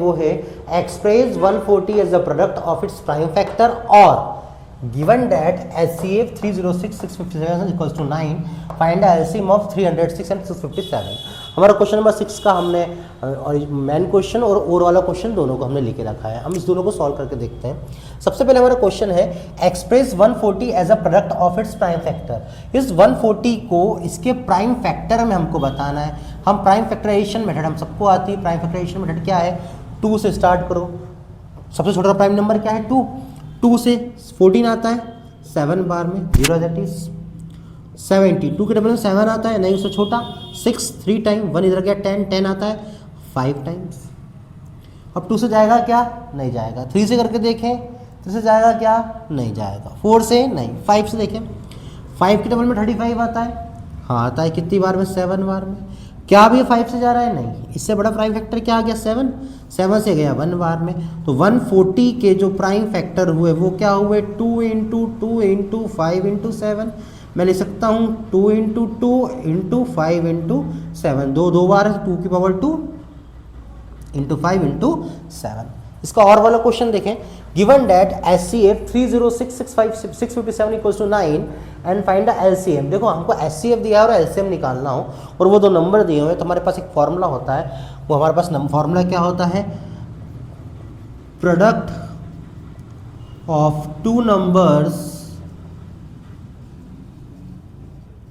वो है express 140 as the product of its prime factor और given that HCF 306 657 equals to 9 find the LCM of 306 and 657। हमारा question number 6 का हमने और मेन क्वेश्चन और वाला क्वेश्चन दोनों को हमने लिखे रखा है। हम इस दोनों को सॉल्व करके देखते हैं। सबसे पहले हमारा क्वेश्चन है express 140 as a product of its prime factor. इस 140 को इसके प्राइम फैक्टर में हमको बताना है। हम प्राइम फैक्टराइजेशन मेथड हम सबको आती है। प्राइम फैक्टराइजेशन मेथड क्या है? 2 से स्टार्ट करो। सबसे छोटा प्राइम नंबर क्या है? 2 से 14 आता है 7 बार में 0 दैट इज 70। 2 के डबल में 7 आता है, नहीं उससे छोटा 6 3 टाइम 1 इधर गया 10 आता है 5 टाइम्स। अब 2 से जाएगा क्या? नहीं जाएगा। 3 से करके देखें, 3 से जाएगा क्या? नहीं जाएगा। 4 से नहीं। 5 से देखें, 5 के डबल में 35 आता है, हाँ आता है कितनी बार में? 7 बार में। क्या भी 5 से जा रहा है? नहीं। इससे बड़ा प्राइम फैक्टर क्या आ गया? 7 से गया 1 बार में। तो 140 के जो प्राइम फैक्टर हुए वो क्या हुए? 2 × 2 × 5 × 7। मैं लिख सकता हूँ 2 × 2 × 5 × 7। दो बार है 2 की पावर 2 × 5 × 7। इसका और वाला क्वेश्चन देखें। Given that HCF 306 657 equals to 9 and find the LCM। देखो हमको HCF दिया है और LCM निकालना हो और वो दो नंबर दिए हुए हैं, तो हमारे पास एक फॉर्मूला होता है। वो हमारे पास फॉर्मूला क्या होता है? Product of 2 numbers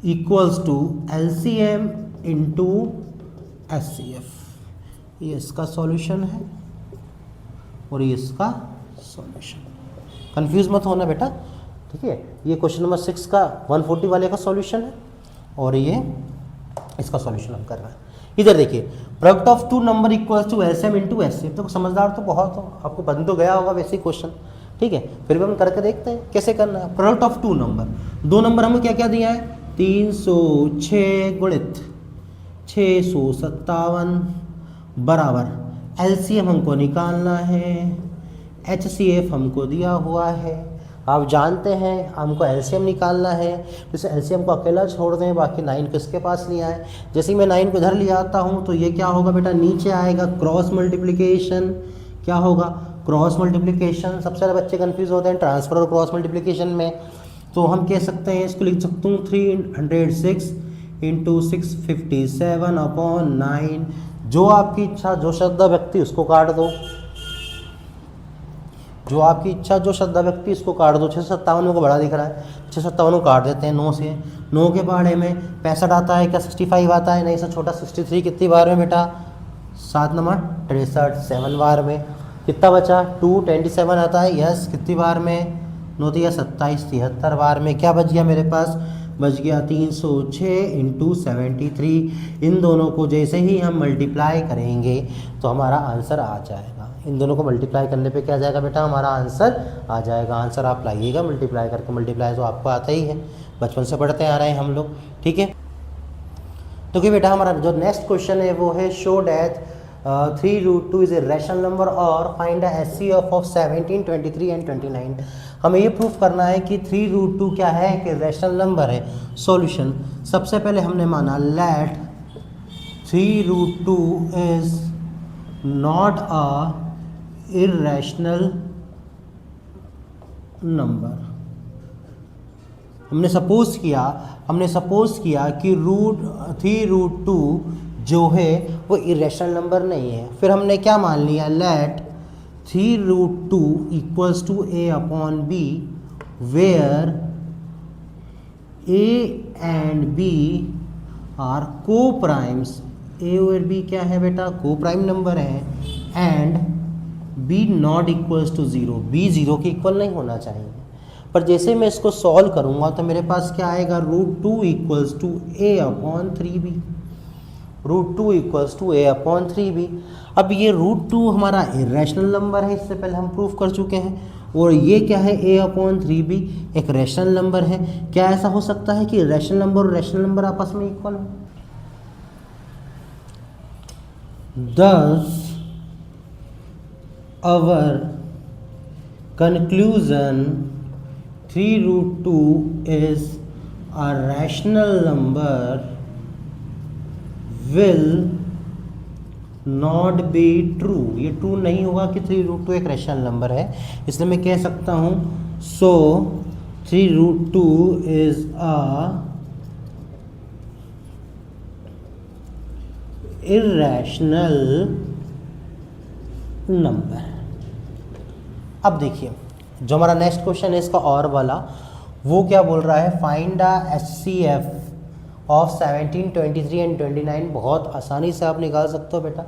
equals to LCM into HCF। ये इसका सॉल्यूशन है और ये इसका सॉल्यूशन। कंफ्यूज मत होना बेटा, ठीक है। ये क्वेश्चन नंबर 6 का 140 वाले का सॉल्यूशन है और ये इसका सॉल्यूशन हम कर रहे हैं। इधर देखिए, product of 2 number equals to LCM into HCF। तो समझदार तो बहुत हो, आपको बन तो गया होगा वैसे ही क्वेश्चन, ठीक है। फिर भी हम करके देखते हैं कैसे करना है। प्रोडक्ट ऑफ 2 नंबर, 2 नंबर हमें क्या क्या दिया है? 306 गुणित 657 बराबर LCM हमको निकालना है, HCF हमको दिया हुआ है। आप जानते हैं हमको LCM निकालना है, जैसे LCM को अकेला छोड़ दें, बाकी 9 किसके पास लिया है। जैसे ही मैं 9 को इधर ले आता हूँ तो ये क्या होगा बेटा? नीचे आएगा क्रॉस मल्टीप्लिकेशन। क्या होगा? Cross multiplication. सबसे ज़्यादा बच्चे कंफ्यूज होते हैं ट्रांसफर और क्रॉस मल्टीप्लिकेशन में। तो हम कह सकते हैं, इसको लिख सकता हूँ 306 × 657 अपॉन 9। जो आपकी इच्छा, जो श्रद्धा व्यक्ति उसको काट दो, जो आपकी इच्छा, जो श्रद्धा व्यक्ति इसको काट दो। 657 को बड़ा दिख रहा है, 657 को काट देते हैं 9 से। 9 के पहाड़े में 65 आता है क्या? 65 आता है, नहीं से छोटा 63 कितनी बार में बेटा? 7 नंबर 63 7 बार में। कितना बचा? 227 आता है, यस कितनी बार में? 9 दिया 27 73 बार में। क्या बच गया मेरे पास? बच गया 306 × 73। इन दोनों को जैसे ही हम मल्टीप्लाई करेंगे तो हमारा आंसर आ जाएगा। इन दोनों को मल्टीप्लाई करने पे क्या आ जाएगा बेटा? हमारा आंसर आ जाएगा। आंसर आप लाइएगा मल्टीप्लाई करके। मल्टीप्लाई तो आपको आता ही है, बचपन से पढ़ते आ रहे हैं हम लोग, ठीक है। तो कि बेटा हमारा जो नेक्स्ट क्वेश्चन है वो है show that 3√2 is a rational number और find the HCF of 17 23 and 29। हमें ये प्रूफ करना है कि 3√2 क्या है? कि रैशनल नंबर है। सॉल्यूशन, सबसे पहले हमने माना let 3√2 is not a irrational number. हमने सपोज किया कि 3√2 जो है वो इरेशनल नंबर नहीं है। फिर हमने क्या मान लिया? Let 3√2 equals to A upon B where A and B are coprimes. A और B क्या है बेटा? को प्राइम नंबर है। And B not equals to 0, B 0 के इक्वल नहीं होना चाहिए। पर जैसे मैं इसको सॉल्व करूँगा तो मेरे पास क्या आएगा? √2 equals to A upon 3B। √2 equals to A upon 3B। अब ये √2 हमारा इरेशनल नंबर है, इससे पहले हम प्रूफ कर चुके हैं। और ये क्या है? A अपॉन 3B एक रैशनल नंबर है। क्या ऐसा हो सकता है कि रैशनल नंबर और रैशनल नंबर आपस में इक्वल हो? Thus our conclusion 3√2 is a rational number will not be true, ये ट्रू नहीं होगा कि 3√2 एक रैशनल नंबर है, इसलिए मैं कह सकता हूँ सो 3√2 इज अ इर्रेशनल नंबर। अब देखिए जो हमारा नेक्स्ट क्वेश्चन है इसका और वाला, वो क्या बोल रहा है, find the HCF of 17, 23 and 29। बहुत आसानी से आप निकाल सकते हो बेटा।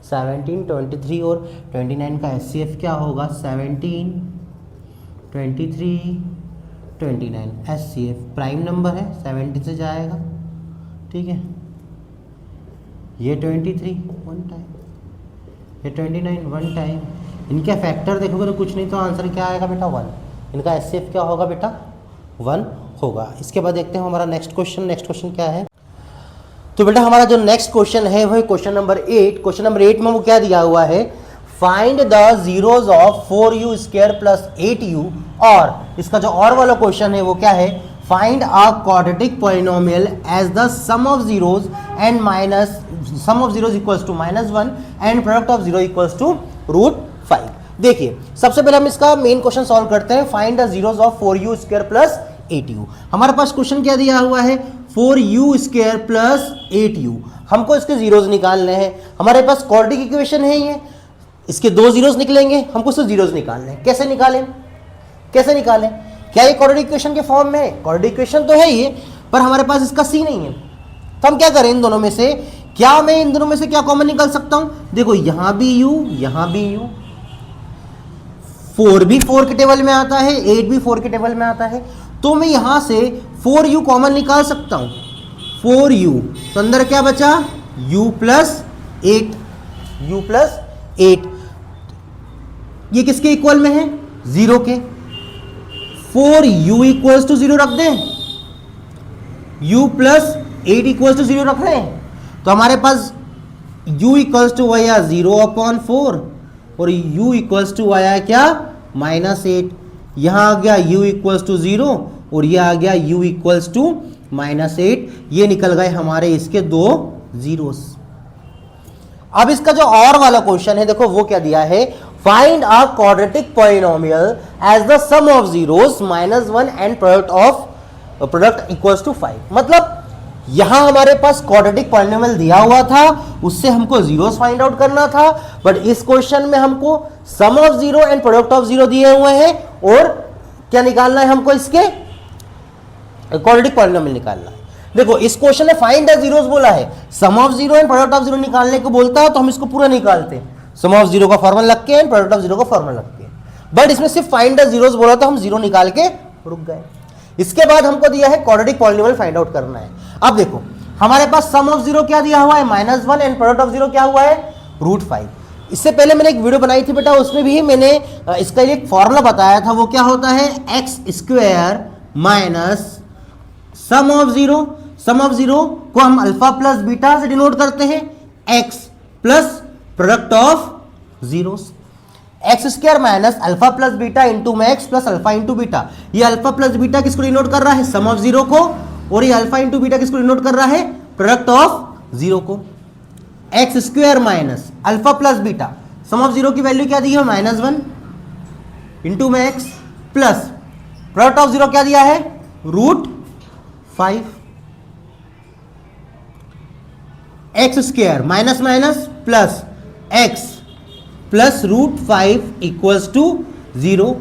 17, 23 और 29 का HCF क्या होगा, 17, 23, 29। HCF प्राइम नंबर है, 70 से जाएगा, ठीक है। ये 23 वन टाइम, ये 29 वन टाइम। इनके फैक्टर देखोगे तो कुछ नहीं, तो आंसर क्या आएगा बेटा 1। इनका HCF क्या होगा बेटा 1 होगा। इसके बाद देखते हैं हमारा नेक्स्ट क्वेश्चन। नेक्स्ट क्वेश्चन क्या है, तो बेटा हमारा जो नेक्स्ट क्वेश्चन है वो है क्वेश्चन नंबर 8। क्वेश्चन नंबर 8 में वो क्या दिया हुआ है, find the zeros of 4u square plus 8u। और इसका जो और वाला क्वेश्चन है वो क्या है, find a quadratic polynomial as the sum of zeros and minus sum of zeros equals to -1 and product of zero equals to √5। देखिए सबसे पहले हम इसका मेन क्वेश्चन सॉल्व करते हैं। Find the zeros of 4u square plus 8u। हमारे पास question क्या दिया हुआ है, 4u स्क्वायर प्लस 8u। हमको इसके जीरोज निकालने हैं। हमारे पास क्वाड्रेटिक इक्वेशन है ये, इसके 2 जीरोज निकलेंगे, हमको इसके जीरोज निकालने हैं। कैसे निकालें, कैसे निकालें? क्या ये क्वाड्रेटिक इक्वेशन के फॉर्म में है? क्वाड्रेटिक इक्वेशन तो है ये, पर हमारे पास इसका सी नहीं है। तो हम क्या करें, इन दोनों में से क्या, मैं इन दोनों में से क्या कॉमन निकाल सकता हूं? देखो यहां भी u, यहां भी u, 4 भी 4 के टेबल में आता है, 8 भी 4 के टेबल में आता है। तो मैं यहां से 4u कॉमन निकाल सकता हूं। 4u तो अंदर क्या बचा, u प्लस 8, u प्लस 8। ये किसके इक्वल में है, 0 के। 4u इक्वल्स टू 0 रख दें, u प्लस 8 इक्वल्स टू 0 रख रहे हैं, तो हमारे पास u इक्वल्स टू आया 0/4 और u इक्वल्स टू आया क्या, -8। यहां आ गया u इक्वल्स टू 0 और ये आ गया u इक्वल्स टू -8। ये निकल गए हमारे इसके 2 जीरोस। अब इसका जो और वाला क्वेश्चन है देखो वो क्या दिया है, find a quadratic polynomial as the sum of zeros -1 and product equals to 5। मतलब यहां हमारे पास क्वाड्रेटिक पॉलिनोमियल दिया हुआ था, उससे हमको जीरोस फाइंड आउट करना था, बट इस क्वेश्चन में हमको sum of zero and product of zero दिए हुए हैं और क्या निकालना है हमको, इसके क्वाड्रेटिक पॉलिनोमियल निकालना है। देखो इस क्वेश्चन में फाइंड द जीरोस बोला है, sum of zero and product of zero निकालने को बोलता है तो हम इसको पूरा निकालते हैं, सम ऑफ जीरो का फॉर्मूला लग के एंड प्रोडक्ट ऑफ जीरो का फॉर्मूला लग के। बट इसमें सिर्फ फाइंड द जीरोस बोला तो हम जीरो निकाल के रुक गए। इसके बाद हमको दिया है क्वाड्रेटिक पॉलिनोमियल फाइंड आउट करना है। अब देखो हमारे पास सम ऑफ जीरो क्या दिया हुआ है, -1 एंड प्रोडक्ट ऑफ जीरो क्या हुआ है, √5। इससे पहले मैंने एक वीडियो बनाई थी बेटा, उसमें भी मैंने इसका एक फॉर्मूला बताया था। वो क्या होता है, x² minus sum of zero. Sum of zero को हम अल्फा प्लस बीटा से डिनोट करते हैं, x plus product of zeros. x² minus alpha plus beta into max plus alpha into beta. ये अल्फा प्लस बीटा किसको denote कर रहा है, सम ऑफ जीरो को, और ये अल्फा इंटू बीटा किसको डिनोट कर रहा है, प्रोडक्ट ऑफ जीरो को। x² minus alpha plus beta, sum of zero की वैल्यू क्या दी है, -1 into max plus product of zero क्या दिया है, √5। x² minus minus plus x plus √5 equals to 0।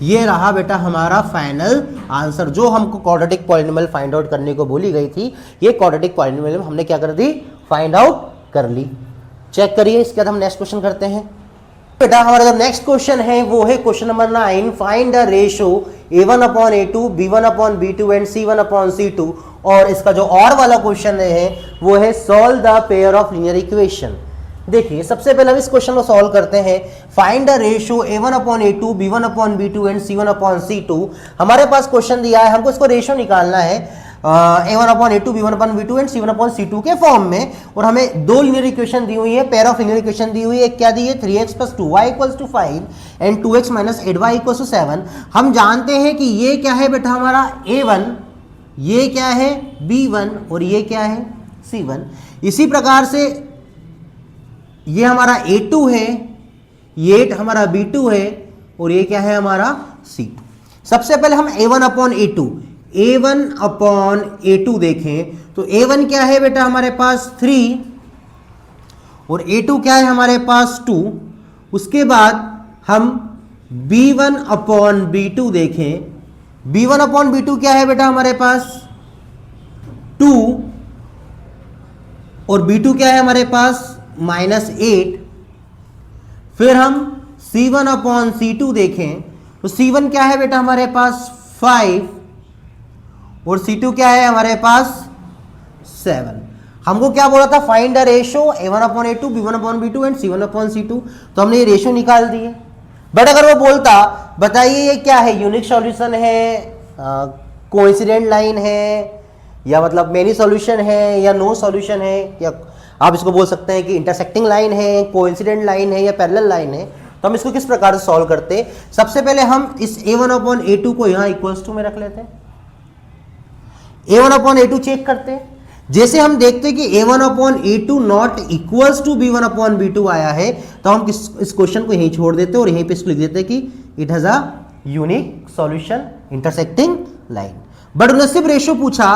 ये रहा बेटा हमारा फाइनल आंसर, जो हमको क्वाड्रेटिक पॉलिनोमियल फाइंड आउट करने को बोली गई थी। ये क्वाड्रेटिक पॉलिनोमियल हमने क्या कर दी, फाइंड आउट कर ली। चेक करिए। इसके बाद हम नेक्स्ट क्वेश्चन करते हैं। बेटा हमारा जो नेक्स्ट क्वेश्चन है वो है question number 9, find the ratio a1/a2 b1/b2 and c1/c2। और इसका जो और वाला क्वेश्चन है वो है solve the pair of linear equation. देखिए सबसे पहले हम इस क्वेश्चन को सॉल्व करते हैं। Find the ratio a1/a2 b1/b2 and c1/c2। हमारे पास क्वेश्चन दिया है, हमको इसको रेशो निकालना है a1/a2 b1/b2 एंड c1/c2 के फॉर्म में, और हमें 2 लीनियर इक्वेशन दी हुई है, पेयर ऑफ लीनियर इक्वेशन दी हुई है। क्या दी है, 3x + 2y = 5 and 2x - 8y = 7। हम जानते हैं कि ये क्या है बेटा हमारा a1, ये क्या है b1 और ये क्या है c1। इसी प्रकार से ये हमारा A2 है, ये हमारा B2 है, और ये क्या है हमारा C2। सबसे पहले हम A1 अपॉन A2 देखें तो A1 क्या है बेटा हमारे पास 3 और A2 क्या है हमारे पास 2। उसके बाद हम B1 अपॉन B2 देखें, B1 अपॉन B2 क्या है बेटा हमारे पास 2 और B2 क्या है हमारे पास -8। फिर हम C1 अपॉन C2 देखें तो C1 क्या है बेटा हमारे पास 5 और C2 क्या है हमारे पास 7। हमको क्या बोला था, find the ratio A1 upon A2, B1 upon B2 and C1 upon C2। तो हमने ये रेशो निकाल दिए। बट अगर वो बोलता बताइए ये क्या है, यूनिक सॉल्यूशन है, कोइंसिडेंट लाइन है, या मतलब मेनी सॉल्यूशन है, या नो सॉल्यूशन है, या आप इसको बोल सकते हैं कि इंटरसेक्टिंग लाइन है, कोइंसिडेंट लाइन है, या पैरेलल लाइन है, तो हम इसको किस प्रकार से सॉल्व करते। सबसे पहले हम इस A1 अपॉन A2 को यहां इक्वल्स टू में रख लेते हैं, A1 अपॉन A2 चेक करते हैं। जैसे हम देखते हैं कि A1 upon A2 not equals to B1 upon B2 आया है, तो हम इस क्वेश्चन को यहीं छोड़ देते हैं और यहीं पे इसको लिख देते हैं कि it has a unique solution intersecting line. But उन्होंने सिर्फ रेशो पूछा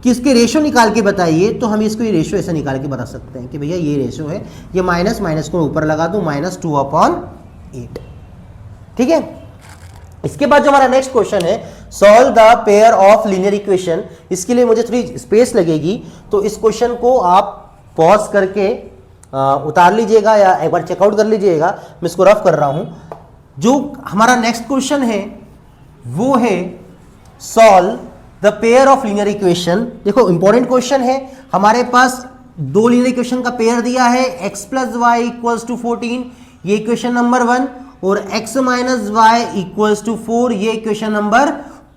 कि इसके रेशो निकाल के बताइए, तो हम इसको ये रेशो ऐसे निकाल के बता सकते हैं कि भैया ये रेशो है, ये माइनस माइनस को ऊपर लगा दूं -2 अपॉन 8। ठीक है। इसके बाद जो हमारा नेक्स्ट क्वेश्चन है, solve the pair of linear equation. इसके लिए मुझे थोड़ी स्पेस लगेगी, तो इस क्वेश्चन को आप पॉज करके उतार लीजिएगा या एक बार चेकआउट कर लीजिएगा। मैं इसको रफ कर रहा हूं। जो हमारा नेक्स्ट क्वेश्चन है वो है solve the pair of linear equation. देखो इंपॉर्टेंट क्वेश्चन है, हमारे पास दो लीनियर इक्वेशन का पेयर दिया है, x plus y equals to 14, ये इक्वेशन नंबर 1, और x minus y equals to 4, ये equation number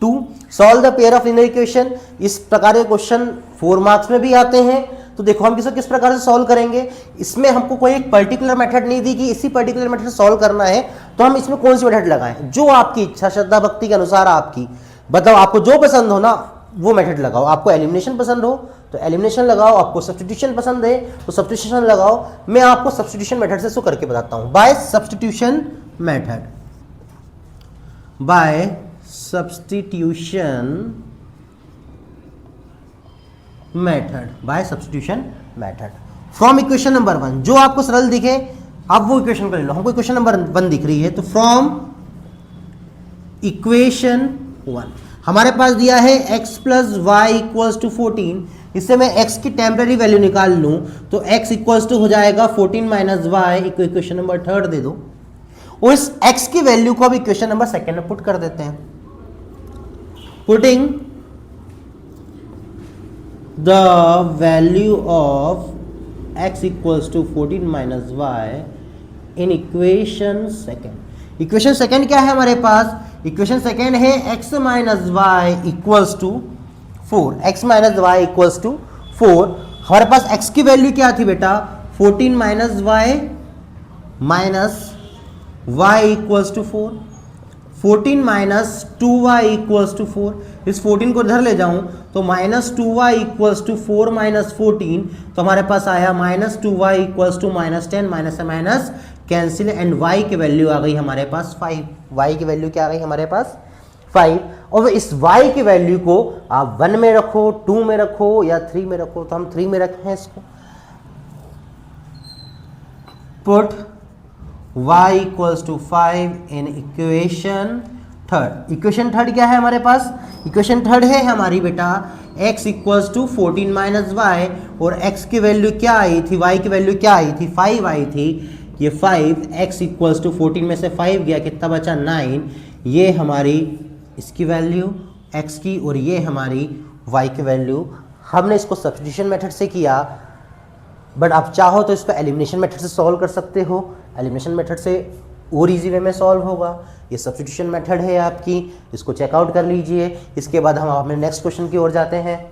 2। Solve the pair of linear equation. इस प्रकार के क्वेश्चन 4 मार्क्स में भी आते हैं। तो देखो हम किस प्रकार से सॉल्व करेंगे। इसमें हमको कोई एक पर्टिकुलर मेथड नहीं दी कि इसी पर्टिकुलर मेथड से सॉल्व करना है, तो हम इसमें कौन सी मेथड लगाएं, जो आपकी इच्छा श्रद्धा भक्ति के अनुसार आपकी बताओ, आपको जो पसंद हो ना वो मेथड लगाओ। आपको एलिमिनेशन पसंद हो तो एलिमिनेशन लगाओ, आपको सब्स्टिट्यूशन पसंद है तो सब्स्टिट्यूशन लगाओ। मैं आपको सब्स्टिट्यूशन मेथड से इसको करके बताता हूं, by substitution method. By substitution method from equation number 1, जो आपको सरल दिखे आप वो इक्वेशन को ले लो। हमको इक्वेशन नंबर 1 दिख रही है, तो फ्रॉम इक्वेशन 1 हमारे पास दिया है x plus y equals to 14। इससे मैं x की टेम्पररी वैल्यू निकाल लूं तो x इक्वल्स टू हो जाएगा 14 माइनस वाई, इक्वेशन नंबर 3 दे दो, और इस x की वैल्यू को अब इक्वेशन नंबर 2 में पुट कर देते हैं। Putting the value of x equals to 14 minus y in equation 2। Equation 2 क्या है हमारे पास, इक्वेशन 2 है x minus y equals to 4। x minus y equals to 4। हमारे पास x की वैल्यू क्या थी बेटा, 14 minus y equals to 4। 14 minus 2y equals to 4। इस 14 को इधर ले जाऊं तो -2y इक्वल्स टू 4 माइनस 14, तो हमारे पास आया -2y equals to -10, minus minus cancel, and y की वैल्यू आ गई हमारे पास 5। y की वैल्यू क्या आ गई हमारे पास 5। और इस y की वैल्यू को आप 1 में रखो, 2 में रखो या 3 में रखो, तो हम 3 में रखे हैं इसको। Put y equals to 5 in equation 3। Equation 3 क्या है हमारे पास, इक्वेशन 3 है हमारी बेटा x equals to 14 minus y, और x की वैल्यू क्या आई थी, y की वैल्यू क्या आई थी 5 आई थी। ये 5, x इक्वल्स टू 14 में से 5 गया, कितना बचा 9। ये हमारी इसकी वैल्यू x की, और ये हमारी y की वैल्यू। हमने इसको सब्स्टिट्यूशन मेथड से किया, बट आप चाहो तो इसको एलिमिनेशन मेथड से सॉल्व कर सकते हो। एलिमिनेशन मेथड से और इजी वे में सॉल्व होगा। ये सब्स्टिट्यूशन मेथड है आपकी, इसको चेकआउट कर लीजिए। इसके बाद हम अपने नेक्स्ट क्वेश्चन की ओर जाते हैं।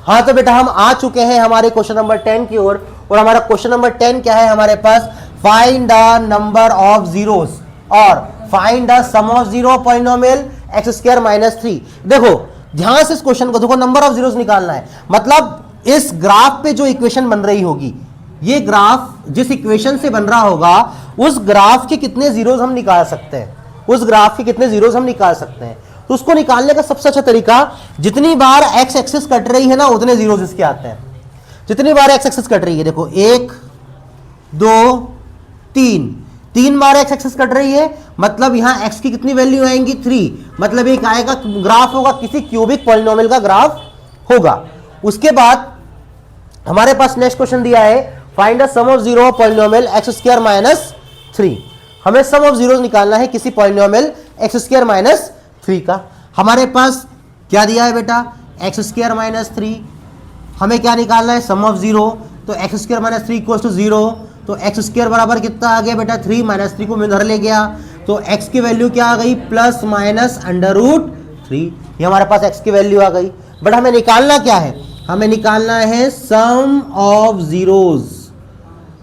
हाँ तो बेटा हम आ चुके हैं हमारे क्वेश्चन नंबर 10 की ओर, और हमारा क्वेश्चन नंबर 10 क्या है हमारे पास, find the number of zeros और find the sum of zero polynomial x² - 3। देखो ध्यान से इस क्वेश्चन को देखो, नंबर ऑफ जीरोस निकालना है, मतलब इस ग्राफ पे जो इक्वेशन बन रही होगी, ये ग्राफ जिस इक्वेशन से बन रहा होगा, उस ग्राफ के कितने जीरोस हम निकाल सकते हैं, उस ग्राफ के कितने जीरोस हम निकाल सकते हैं। तो उसको निकालने का सबसे अच्छा तरीका, जितनी बार एक्स एक्सिस कट रही है ना, उतने जीरोस इसके आते हैं। जितनी बार एक्स एक्सिस कट रही है, देखो 1 2 3 बार एक्स एक्सिस कट रही है, मतलब यहां एक्स की कितनी वैल्यू आएंगी 3, मतलब एक आएगा ग्राफ होगा, किसी क्यूबिक पॉलिनोमियल का ग्राफ होगा। उसके बाद हमारे पास नेक्स्ट क्वेश्चन दिया है, find the sum of zero of polynomial x square minus 3। हमें सम ऑफ जीरोस निकालना है किसी पॉलिनोमियल एक्स स्क्वायर माइनस 3 का। हमारे पास क्या दिया है बेटा, एक्स स्क्वायर माइनस 3। हमें क्या निकालना है, सम ऑफ जीरो। तो x square minus 3 equals to 0। तो एक्स स्क्वायर बराबर कितना आ गया बेटा, 3 माइनस 3 को मैं उधर ले गया, तो एक्स की वैल्यू क्या आ गई, प्लस माइनस अंडर रूट 3। ये हमारे पास एक्स की वैल्यू आ गई। बट हमें निकालना क्या है, हमें निकालना है sum of zeros.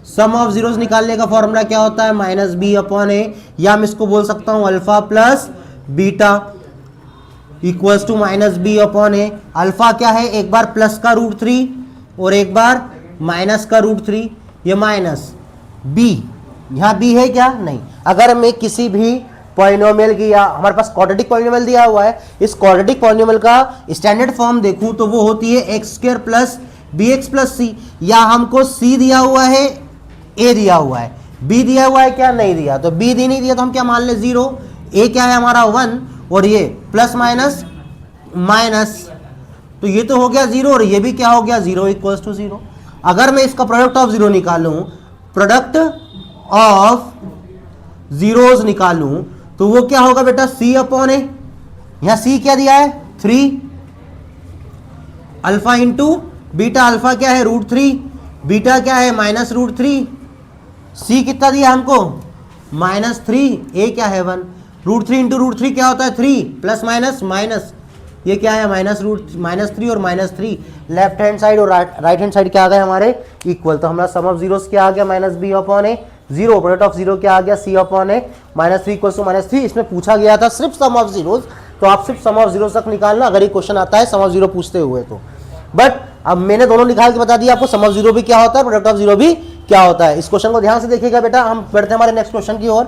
Sum of zeros निकालने का फॉर्मूला क्या होता है, माइनस बी अपॉन ए, या मैं इसको बोल सकता हूं alpha plus beta equals to minus b upon a. Alpha क्या है, एक बार प्लस का रूट 3 और एक बार माइनस का रूट 3, ये माइनस बी, यहां बी है क्या, नहीं। अगर मैं किसी भी पॉलिनोमियल की, या हमारे पास क्वाड्रेटिक पॉलिनोमियल दिया हुआ है, इस क्वाड्रेटिक पॉलिनोमियल का स्टैंडर्ड फॉर्म देखूं तो वो होती है x square plus b x plus c. या हमको सी दिया हुआ है, ए दिया हुआ है, बी दिया हुआ है क्या, नहीं दिया। तो बी नहीं दिया तो हम क्या मान ले, 0। ए क्या है हमारा 1, और ये प्लस माइनस माइनस, तो ये तो हो गया 0, और ये भी क्या हो गया, 0 इक्वल्स टू 0। अगर मैं इसका प्रोडक्ट ऑफ जीरो निकालूं, प्रोडक्ट ऑफ जीरोस निकालूं, तो वो क्या होगा बेटा, सी अपॉन ए। यहां सी क्या दिया है, 3 अल्फा इंटू बीटा। अल्फा क्या है, रूट 3, बीटा क्या है, माइनस रूट 3। सी कितना दिया हमको, माइनस 3, ए क्या है 1। रूट 3 इंटू रूट 3 क्या होता है, 3 प्लस माइनस माइनस, ये क्या है माइनस 3 और माइनस 3। लेफ्ट हैंड साइड और राइट हैंड साइड क्या आ गए हमारे, इक्वल। तो हमारा सम ऑफ जीरोस क्या आ गया, minus b upon a. 0 product of zero क्या आ गया, c upon a, minus 3 equals to minus 3। इसमें पूछा गया था सिर्फ सम ऑफ जीरोस, तो आप सिर्फ सम ऑफ जीरोस तक निकालना अगर ये क्वेश्चन आता है सम ऑफ जीरो पूछते हुए तो। बट अब मैंने दोनों निकाल के बता दिया आपको, सम ऑफ जीरो भी क्या होता है, प्रोडक्ट ऑफ जीरो भी क्या होता है। इस क्वेश्चन को ध्यान से देखिएगा बेटा। हम बढ़ते हैं हमारे नेक्स्ट क्वेश्चन की ओर।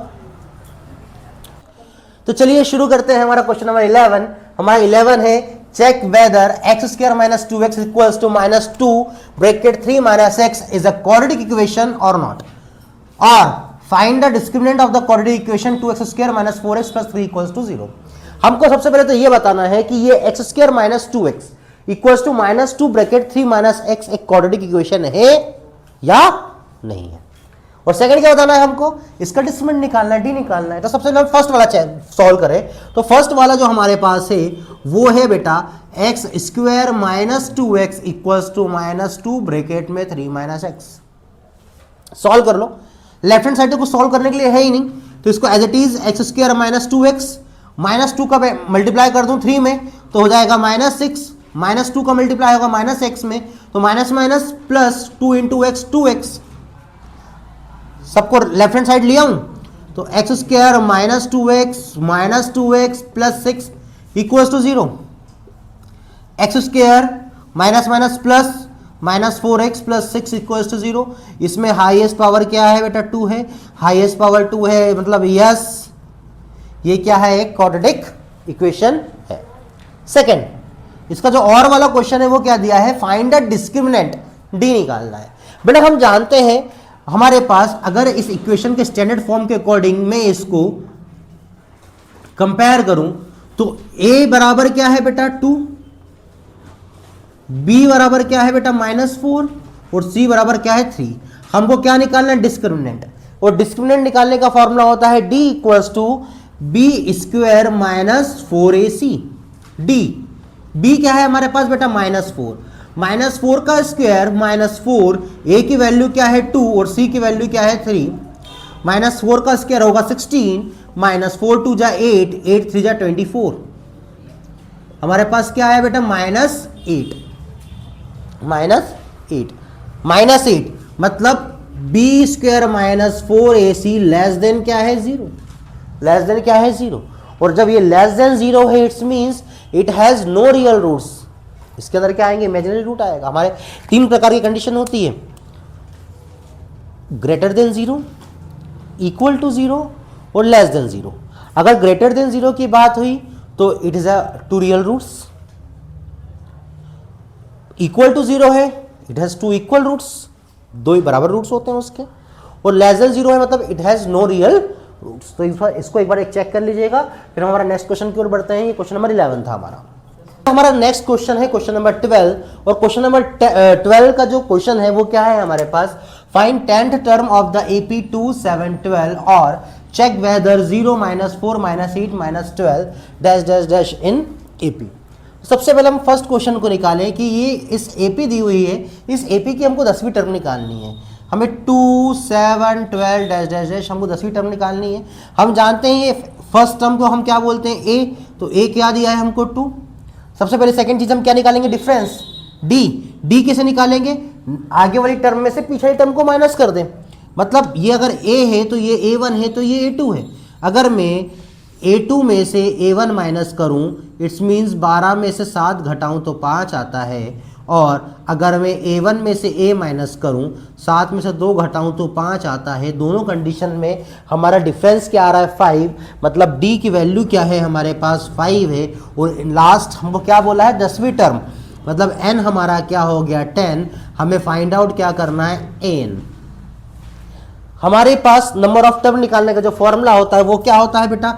तो चलिए शुरू करते हैं हमारा क्वेश्चन नंबर 11। हमारा 11 है, check whether x square minus 2x equals to minus 2 bracket 3 minus x is a quadratic equation और नॉट, और find the discriminant of the quadratic equation 2x square minus 4x plus 3 equals to 0। हमको सबसे पहले तो ये बताना है कि ये x square minus 2x equals to minus 2 bracket 3 minus x एक क्वाड्रेटिक इक्वेशन है या नहीं है। और सेकंड क्या बताना है हमको, इसका डिस्क्रिमिनेंट निकालना है, डी निकालना है। तो सबसे पहले फर्स्ट वाला सॉल्व करें। तो फर्स्ट वाला जो हमारे पास है वो है बेटा x square minus 2x equals to minus 2 bracket में 3 माइनस x। सॉल्व कर लो। लेफ्ट हैंड साइड को सॉल्व करने के लिए है ही नहीं, तो इसको as it is x square minus 2x, minus 2 का मल्टीप्लाई कर दूं 3 में तो हो जाएगा माइनस 6, माइनस 2 का मल्टीप्लाई होगा माइनस x में, तो minus minus plus 2 into x 2x। सबको लेफ्ट हैंड साइड लिया हूं, तो x square minus 2x plus 6 equals to 0। X square minus minus plus minus 4x plus 6 equals to 0। इसमें highest power क्या है बेटा, 2 है। हाईएस्ट पावर 2 है मतलब यस, ये क्या है, एक क्वाड्रेटिक इक्वेशन है। सेकंड, इसका जो और वाला क्वेश्चन है वो क्या दिया है, फाइंड द डिस्क्रिमिनेंट, डी निकालना है। बेटा हम जानते हैं हमारे पास अगर इस इक्वेशन के स्टैंडर्ड फॉर्म के अकॉर्डिंग मैं इसको कंपेयर करूं तो a बराबर क्या है बेटा 2, b बराबर क्या है बेटा -4 और c बराबर क्या है 3। हमको क्या निकालना है, डिस्क्रिमिनेंट। और डिस्क्रिमिनेंट निकालने का फॉर्मूला होता है d equals to b square minus 4ac। b क्या है हमारे पास बेटा -4, -4 का स्क्वायर -4, a की वैल्यू क्या है 2 और c की वैल्यू क्या है 3। -4 का स्क्वायर होगा 16, -4 2 जा 8, 8 3 जा 24। हमारे पास क्या है बेटा -8, -8 मतलब b square -4ac less than क्या है 0, लेस देन क्या है 0। और जब ये लेस देन 0 है it's means it has no real roots, इसके अंदर क्या आएंगे, इमेजिनरी रूट आएगा। हमारे 3 प्रकार की कंडीशन होती है, ग्रेटर देन 0, इक्वल टू 0 और लेस देन 0। अगर ग्रेटर देन 0 की बात हुई तो it is a 2 real roots, equal to 0 है इट हैज 2 इक्वल रूट्स, 2 ही बराबर रूट्स होते हैं उसके, और लेस देन 0 है मतलब it has no real roots. तो इसको एक बार एक चेक कर लीजिएगा, फिर हमारा नेक्स्ट क्वेश्चन की ओर बढ़ते हैं। ये क्वेश्चन नंबर 11 था हमारा नेक्स्ट क्वेश्चन है क्वेश्चन नंबर 12, और क्वेश्चन नंबर 12 का जो क्वेश्चन है वो क्या है हमारे पास, find 10th term of the AP 2, 7, 12 और check whether 0, -4, -8, -12 dash dash dash in AP। सबसे पहले हम फर्स्ट क्वेश्चन को निकालें कि ये इस AP दी हुई है, इस AP की हमको 10वीं टर्म निकालनी है। हमें 2, 7, 12 डैश डैश डैश हमको 10वीं टर्म निकालनी है। हम जानते हैं ये फर्स्ट टर्म को हम क्या बोलते हैं, A, तो A क्या दिया है हमको 2। सबसे पहले सेकंड चीज हम क्या निकालेंगे, डिफरेंस D कैसे निकालेंगे, आगे वाली टर्म में से पिछली टर्म को माइनस कर दें। मतलब ये अगर A है तो ये A1 है तो ये A2 है। अगर मैं A2 में से A1 माइनस करूं इट्स मीन्स 12 में से 7 घटाऊं तो 5 आता है, और अगर मैं A1 में से A माइनस करूं 7 में से 2 घटाऊं तो 5 आता है। दोनों कंडीशन में हमारा डिफरेंस क्या आ रहा है 5, मतलब D की वैल्यू क्या है हमारे पास 5 है। और लास्ट हमको क्या बोला है 10वीं टर्म, मतलब n हमारा क्या हो गया 10। हमें फाइंड आउट क्या करना है n। हमारे पास नंबर ऑफ टर्म निकालने का जो फॉर्मूला होता है वो क्या होता है बेटा,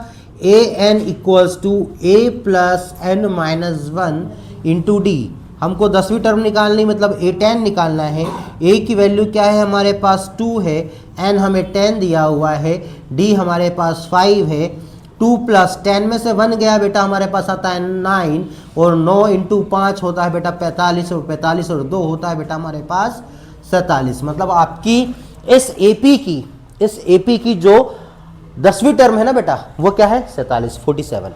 an equals to a plus n minus 1 into d. हमको 10वीं टर्म निकालनी मतलब a10 निकालना है। a की वैल्यू क्या है हमारे पास 2 है, n हमें 10 दिया हुआ है, d हमारे पास 5 है। 2 प्लस 10 में से 1 गया बेटा हमारे पास आता है 9, और 9 इंटू 5 होता है बेटा 45, और 45 और 2 होता है बेटा हमारे पास 47। मतलब आपकी इस AP की जो 10वीं टर्म है ना बेटा वो क्या है 47।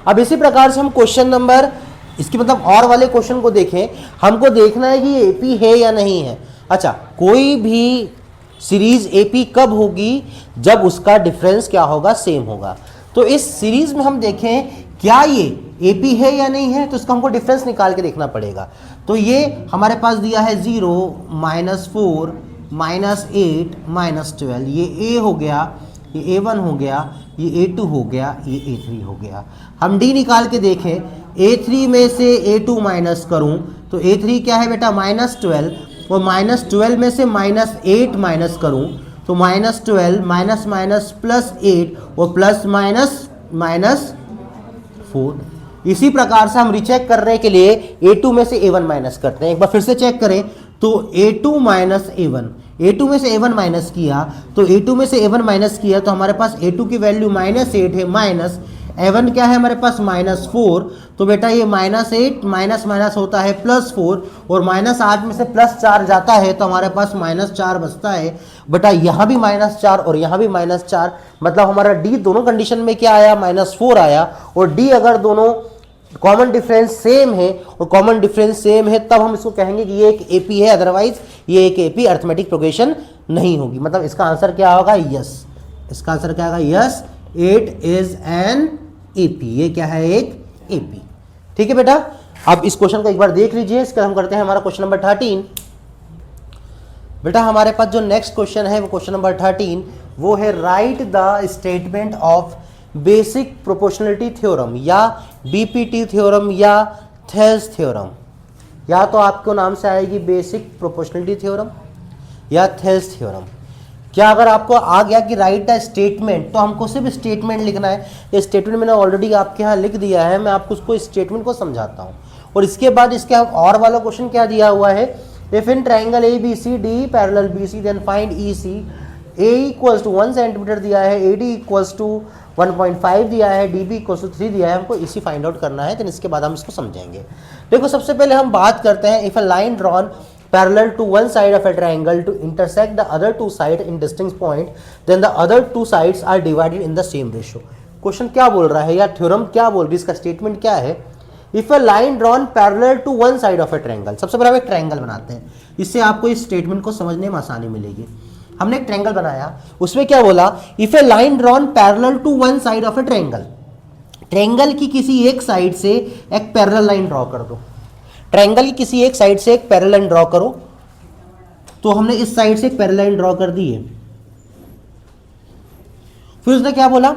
अब इसी प्रकार से हम क्वेश्चन नंबर, इसकी मतलब और वाले क्वेश्चन को देखें। हमको देखना है कि ये AP है या नहीं है। अच्छा, कोई भी सीरीज AP कब होगी, जब उसका डिफरेंस क्या होगा, सेम होगा। तो इस सीरीज में हम देखें क्या ये AP है या नहीं है, तो इसका हमको डिफरेंस निकाल के देखना पड़ेगा। तो ये हमारे पास दिया है 0, -4, -8, -12, ये A हो गया, ये A1 हो गया, ये A2 हो गया, ये A3 हो गया। हम D निकाल के देखें, A3 में से A2 माइनस करूं तो A3 क्या है बेटा -12, और -12 में से -8 माइनस करूं तो -12 माइनस माइनस +8 और प्लस माइनस -4। इसी प्रकार से हम रिचेक करने के लिए A2 में से A1 माइनस करते हैं। एक बार फिर से चेक करें तो A2 माइनस A1 में से A1 माइनस किया, तो A2 में से A1 माइनस किया तो हमारे पास A2 की वैल्यू -8 है, माइनस A1 क्या है हमारे पास -4। तो बेटा ये -8 माइनस माइनस होता है +4, और -8 में से +4 जाता है तो हमारे पास -4 बचता है। बेटा यहाँ भी -4 और यहाँ भी -4, मतलब हमारा D दोनों कंडीशन में क्या आया -4 आया। और D अगर दोनों कॉमन डिफरेंस सेम है, और कॉमन डिफरेंस सेम है तब हम इसको कहेंगे कि ये एक AP है, अदरवाइज ये एक AP अर्थमेटिक प्रोग्रेशन नहीं होगी। मतलब इसका आंसर क्या होगा, यस। इसका आंसर क्या होगा, yes, it is an AP। ये क्या है, एक AP। ठीक है बेटा, अब इस क्वेश्चन को एक बार देख लीजिए। इसका हम करते हैं हमारा क्वेश्चन नंबर 13। बेटा हमारे पास जो नेक्स्ट क्वेश्चन है वो क्वेश्चन नंबर 13 वो है right the statement of basic proportionality theorem, या BPT थ्योरम या थेल्स थ्योरम। या तो आपको नाम से आएगी बेसिक प्रोपोर्शनलिटी थ्योरम या थेल्स थ्योरम। क्या अगर आपको आ गया कि राइट द स्टेटमेंट, तो हमको सिर्फ स्टेटमेंट लिखना है। ये स्टेटमेंट मैंने ऑलरेडी आपके यहाँ लिख दिया है, मैं आपको उसको स्टेटमेंट को समझाता हूँ। और इसके बाद इसके और वाला क्वेश्चन क्या दिया हुआ है, if in triangle ABCD parallel BC then find EC। A equals to 1 centimetre दिया है, AD इक्वल्स टू 1.5 दिया है, DB इक्वल्स टू 3 दिया है। हमको EC फाइंड आउट करना है, देन इसके बाद हम इसको समझेंगे। देखो सबसे पहले हम बात करते हैं, if a line drawn parallel to one side of a triangle to intersect the other two sides in distinct point, then the other two sides are divided in the same ratio। Question क्या बोल रहा है या theorem क्या बोल रही है, इसका स्टेटमेंट क्या है। If a line drawn parallel to one side of a triangle, सबसे पहले हम एक ट्रायंगल बनाते हैं, इससे आपको इस स्टेटमेंट को समझने में आसानी मिलेगी। हमने एक ट्रायंगल बनाया, उसमें क्या बोला, if a line drawn parallel to one side of a triangle, triangle की किसी एक साइड से एक पैरेलल लाइन ड्रॉ कर दो। ट्रायंगल की किसी एक साइड से एक पैरेलल लाइन ड्रॉ करो, तो हमने इस साइड से एक पैरेलल लाइन ड्रॉ कर दी है। फिर उसने क्या बोला,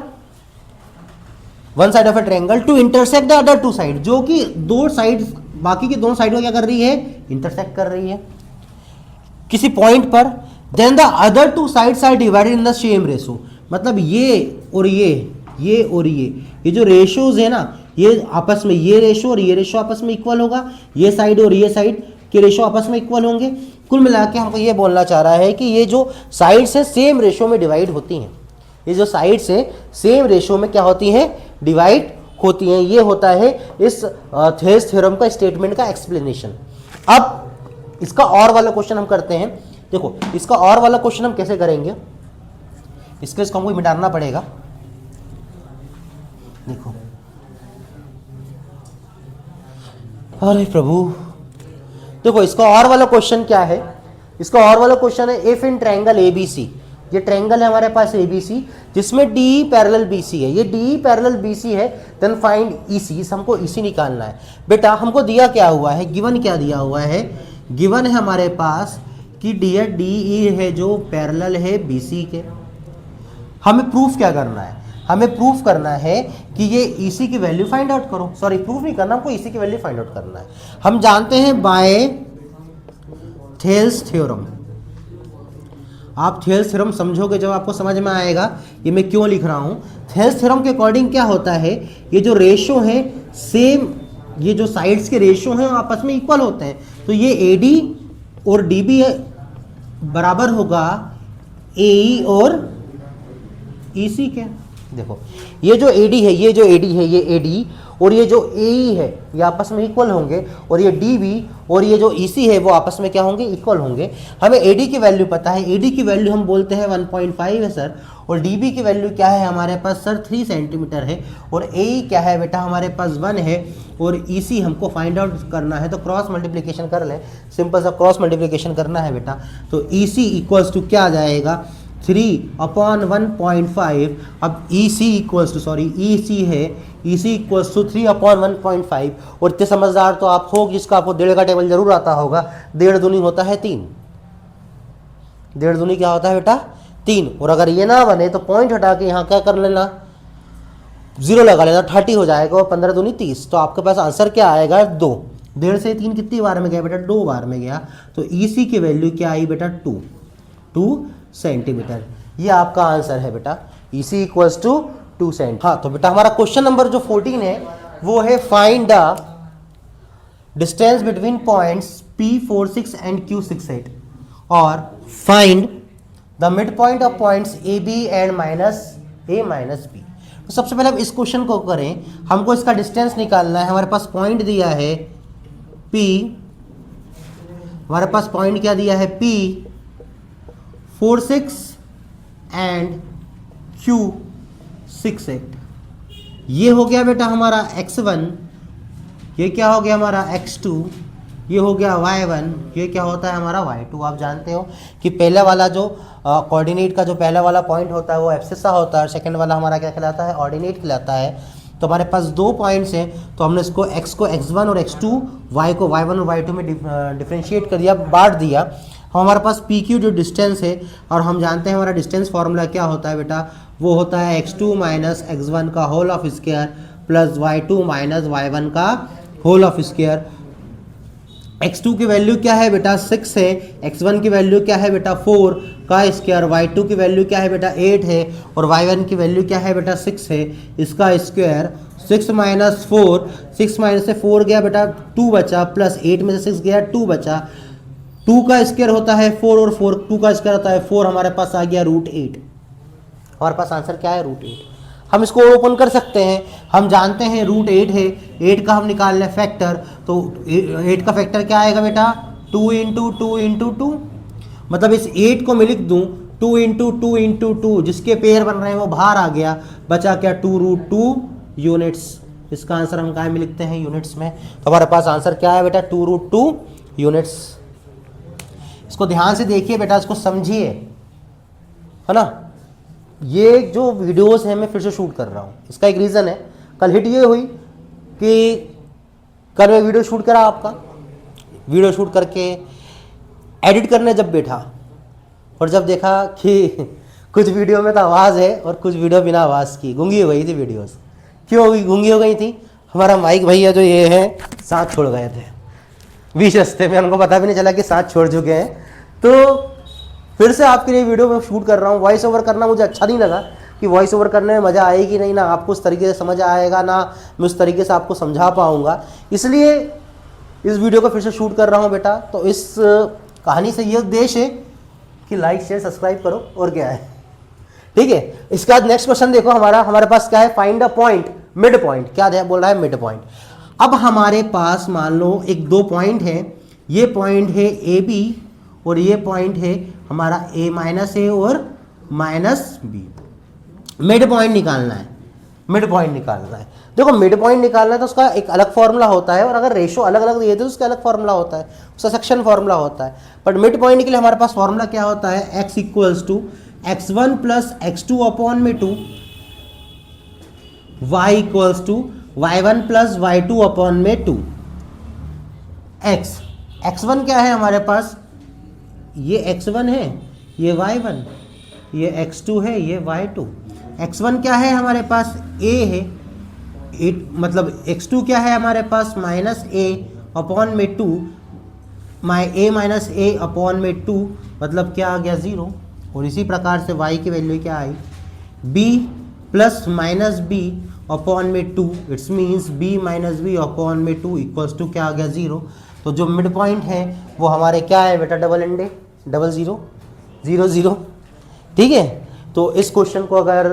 one side of a triangle to intersect the other two side, जो कि दो साइड, बाकी की दोनों साइड को क्या कर रही है, इंटरसेक्ट कर रही है किसी पॉइंट पर। Then the other two sides are divided in the same ratio, मतलब ये और ये और ये जो रेशोज है ना, ये आपस में, ये रेशो और ये रेशो आपस में इक्वल होगा, ये साइड और ये साइड के रेशो आपस में इक्वल होंगे। कुल मिला के हमको ये बोलना चाह रहा है कि ये जो साइड्स है सेम रेशो में डिवाइड होती हैं, ये जो साइड्स है सेम रेशो में क्या होती हैं, डिवाइड होती हैं। ये होता है इस थेल्स थ्योरम का स्टेटमेंट का एक्सप्लेनेशन। अब इसका और वाला क्वेश्चन हम करते हैं। देखो इसका और वाला क्वेश्चन हम कैसे करेंगे, इसको हमको मिटाना पड़ेगा। देखो, अरे प्रभु, देखो इसका और वाला क्वेश्चन क्या है, इसका और वाला क्वेश्चन है इफ इन ट्रायंगल एबीसी, ये ट्रायंगल है हमारे पास एबीसी जिसमें डी पैरेलल बीसी है, ये डी पैरेलल बीसी है, देन फाइंड ईसी, हमको ईसी निकालना है। बेटा हमको दिया क्या हुआ है, गिवन क्या दिया हुआ है, गिवन है हमारे पास कि डी ई है जो पैरेलल है बीसी के। हमें प्रूफ क्या करना है, हमें प्रूफ करना है कि ये ईसी की वैल्यू फाइंड आउट करो, सॉरी प्रूफ नहीं करना, हमको ईसी की वैल्यू फाइंड आउट करना है। हम जानते हैं बाय थेल्स थ्योरम, आप थेल्स थ्योरम समझोगे जब आपको समझ में आएगा ये मैं क्यों लिख रहा हूं। थेल्स थ्योरम के अकॉर्डिंग क्या होता है, ये जो रेशो है सेम, ये जो साइड्स के रेशो हैं आपस में इक्वल होते हैं, तो ये एडी और डीबी बराबर होगा एई और ईसी के। देखो ये जो एडी है, ये जो एडी है, ये एडी और ये जो एई है ये आपस में इक्वल होंगे, और ये डीबी और ये जो ईसी है वो आपस में क्या होंगे, इक्वल होंगे। हमें एडी की वैल्यू पता है, एडी की वैल्यू हम बोलते हैं 1.5 है सर, और डीबी की वैल्यू क्या है हमारे पास सर 3 सेंटीमीटर है, और एई क्या है बेटा हमारे पास 1 है, और ईसी हमको फाइंड आउट करना है, तो क्रॉस मल्टीप्लिकेशन कर ले, सिंपल सा क्रॉस मल्टीप्लिकेशन करना है बेटा। तो ईसी इक्वल्स टू क्या आ जाएगा, 3/1.5। अब EC equals to, sorry EC है, ईसी इक्वल्स टू 3/1.5। और इतने समझदार तो आप हो जिसका आपको डेढ़ का टेबल जरूर आता होगा, डेढ़ दूनी होता है 3, डेढ़ दूनी क्या होता है बेटा 3। और अगर ये ना बने तो पॉइंट हटा के यहाँ क्या कर लेना, 0 लगा लेना, 30 हो जाएगा, और 15 दूनी 30। तो आपके पास आंसर क्या आएगा 2। डेढ़ से 3 कितनी बार में गया बेटा, 2 बार में गया। तो ईसी की वैल्यू क्या आई बेटा 2 सेंटीमीटर। ये आपका आंसर है बेटा, ईसी इक्वल्स टू 2 सेंटीमीटर। हाँ तो बेटा हमारा क्वेश्चन नंबर जो 14 है वो है find the distance between points P46 and Q68 और find the mid point of points AB and A minus B। तो सबसे पहले हम इस क्वेश्चन को करें, हमको इसका डिस्टेंस निकालना है। हमारे पास पॉइंट दिया है P, हमारे पास पॉइंट क्या दिया है P46 एंड Q68। ये हो गया बेटा हमारा x1, ये क्या हो गया हमारा x2, ये हो गया y1, ये क्या होता है हमारा y2। आप जानते हो कि पहला वाला जो कोऑर्डिनेट का जो पहला वाला पॉइंट होता है वो एब्सिसा होता है, और सेकंड वाला हमारा क्या कहलाता है, ऑर्डिनेट कहलाता है। तो हमारे पास 2 पॉइंट्स हैं, तो हमने इसको x को x1 और x2, y को y1 और y2 में डिफ्रेंशिएट कर दिया, बांट दिया। हमारे पास PQ जो डिस्टेंस है, और हम जानते हैं हमारा डिस्टेंस फार्मूला क्या होता है बेटा, वो होता है x2 माइनस x1 का whole of square plus y2 minus y1 का होल ऑफ स्क्वायर। x2 की वैल्यू क्या है बेटा 6 है, x1 की वैल्यू क्या है बेटा 4 का स्क्वायर, y2 की वैल्यू क्या है बेटा 8 है, और y1 की वैल्यू क्या है बेटा 6 है, इसका स्क्वायर। 6 माइनस 4, 6 माइनस से 4 गया बेटा 2 बचा, प्लस 8 में से 6 गया 2 बचा। 2 का स्क्वायर होता है 4 और 2 का स्क्वायर होता है 4, हमारे पास आ गया √8। हमारे पास आंसर क्या है √8। हम इसको ओपन कर सकते हैं, हम जानते हैं √8 है, 8 का हम निकाल लें फैक्टर, तो 8 का फैक्टर क्या आएगा बेटा 2 इंटू 2 इंटू 2, मतलब इस 8 को मैं लिख दूँ 2 इंटू 2 इंटू 2, जिसके पेयर बन रहे हैं वो बाहर आ गया, बचा क्या 2√2 यूनिट्स। इसका आंसर हम कहाँ में लिखते हैं, यूनिट्स में। तो हमारे पास आंसर क्या है बेटा 2√2 यूनिट्स। इसको ध्यान से देखिए बेटा, इसको समझिए, है ना। ये जो वीडियोस हैं मैं फिर से शूट कर रहा हूँ, इसका एक रीज़न है। कल हिट ये हुई कि कल मैं वीडियो शूट करा आपका, वीडियो शूट करके एडिट करने जब बैठा और जब देखा कि कुछ वीडियो में तो आवाज़ है और कुछ वीडियो बिना आवाज़ की, गूंगी हो गई थी वीडियोस। क्यों गूंगी हो गई थी? हमारा माइक भैया जो ये है साथ छोड़ गए थे बीच रास्ते में, उनको पता भी नहीं चला कि साथ छोड़ चुके हैं। तो फिर से आपके लिए वीडियो में शूट कर रहा हूँ। वॉइस ओवर करना मुझे अच्छा नहीं लगा कि वॉइस ओवर करने में मज़ा आएगी नहीं, ना आपको उस तरीके से समझ आएगा, ना मैं उस तरीके से आपको समझा पाऊँगा, इसलिए इस वीडियो को फिर से शूट कर रहा हूँ बेटा। तो इस कहानी से ये उद्देश्य है कि लाइक शेयर सब्सक्राइब करो, और क्या है, ठीक है। इसके बाद नेक्स्ट क्वेश्चन देखो, हमारे पास क्या है, find a point mid point. क्या बोल रहा है, मिड पॉइंट। अब हमारे पास मान लो एक दो पॉइंट है, ये पॉइंट है ए बी और ये पॉइंट है हमारा ए माइनस ए और माइनस बी। मिड पॉइंट निकालना है, मिड पॉइंट निकालना है। देखो मिड पॉइंट निकालना है तो उसका एक अलग फॉर्मूला होता है, और अगर रेशो अलग अलग दिए तो उसका अलग फॉर्मूला होता है, उसका सेक्शन फॉर्मूला होता है। बट मिड पॉइंट के लिए हमारे पास फॉर्मूला क्या होता है, x equals to x1 plus x2 upon में 2, y equals to y1 plus y2 upon में 2। x1 क्या है हमारे पास, ये x1 है, ये y1, ये x2 है, ये y2। x1 क्या है हमारे पास, a है, मतलब x2 क्या है हमारे पास, माइनस a अपॉन में 2, a माइनस a अपॉन में 2, मतलब क्या आ गया 0। और इसी प्रकार से y की वैल्यू क्या आई, b plus minus b upon में 2, it's means b minus b upon में 2 इक्वल्स टू क्या आ गया 0। तो जो मिड पॉइंट है वो हमारे क्या है बेटा, डबल एंडे, 00 00, ठीक है। तो इस क्वेश्चन को अगर